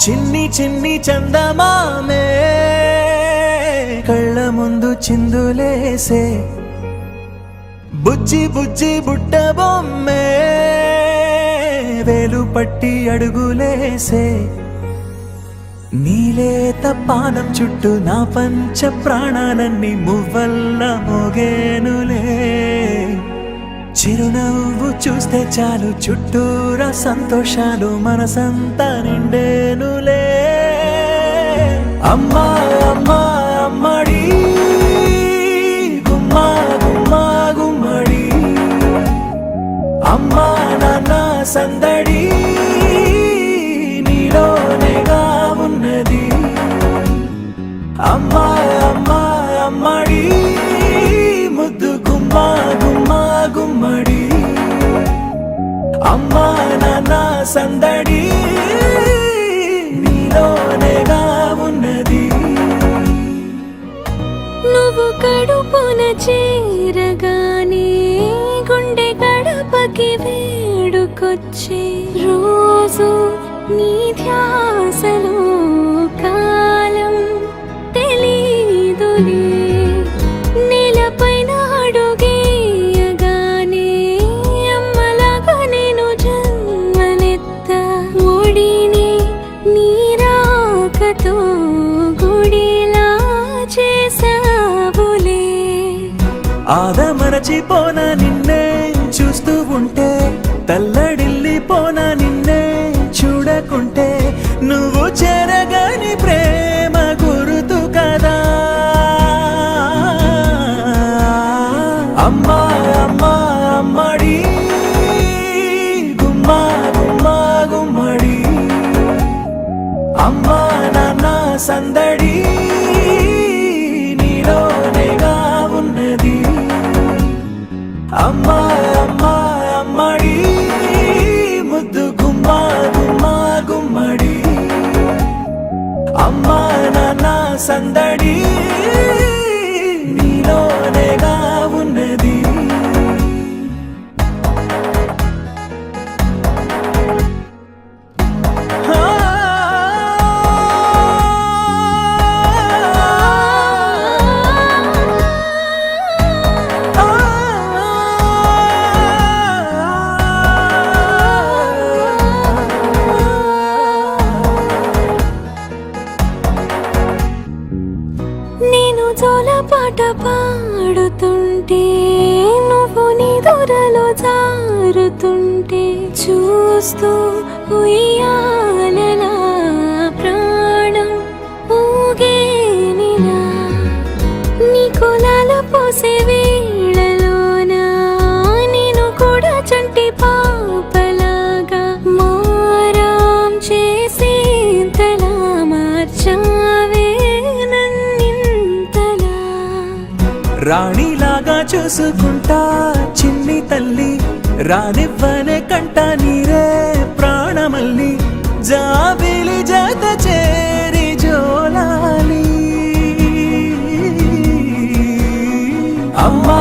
చిన్ని చిన్ని చందమామే కళ్ళ ముందు చిందులేసే బుజ్జి బుజ్జి బుట్ట బొమ్మే వేలు పట్టి అడుగులేసే నీలేత పానం చుట్టూ నా పంచ ప్రాణాలన్నీ మువ్వల్ల మోగేనులే చిరునవ్వు చూస్తే చాలు చుట్టూరా సంతోషాలు మనసంతా నిండేనులే అమ్మా అమ్మా అమ్మడి గుమ్మా గుమ్మా గుమ్మడి అమ్మా నాన్న సందడి నీలోనేగా ఉన్నది అమ్మా అమ్మా అమ్మడి ముద్దు గుమ్మా గుమ్మా గుమ్మడి అమ్మా నాన్న సందడి నీలోనేగా ఉన్నది నువ్వు కడుపున చేరగానే గుండె గడపకి వేడుకొచ్చే రోజు నీ ధ్యాసలో కాలం తెలీదులే నేలపైన అడుగేయగానే అమ్మలాగా నేను జన్మనెత్త ఒడిని నీ రాకతో గుడిలా చేసావులే ఆదమరచిపోనా నిన్నే చూస్తూ ఉంటే తల్లడిల్లిపోనా నిన్నే చూడకుంటే నువ్వు చెరగని ప్రేమ గురుతు కదా అమ్మా అమ్మా అమ్మడి గుమ్మా గుమ్మా గుమ్మడి అమ్మా నాన్న సందడి నీలోనేగా ఉన్నది అమ్మా అమ్మా అమ్మడి ముద్దు గుమ్మా గుమ్మా గుమ్మడి అమ్మా నాన్న సందడి నీలోనేగా ఉన్నది నేను జోలపాట పాడుతుంటే నువ్వు నీ దూరలో జారుతుంటే చూస్తూ ఉయ్యాలలా ప్రాణం ఊగేనిలా నీ కులాల పోసే వేళలోన నేను కూడా చంటి పాపలాగా మారాం చేసేంతలా మార్చావే రాణిలాగా చూసుకుంటా చిన్ని తల్లి రానివ్వనే కంట నీరే ప్రాణమల్లి జాబిలి జత చేరి జోలాలి అమ్మా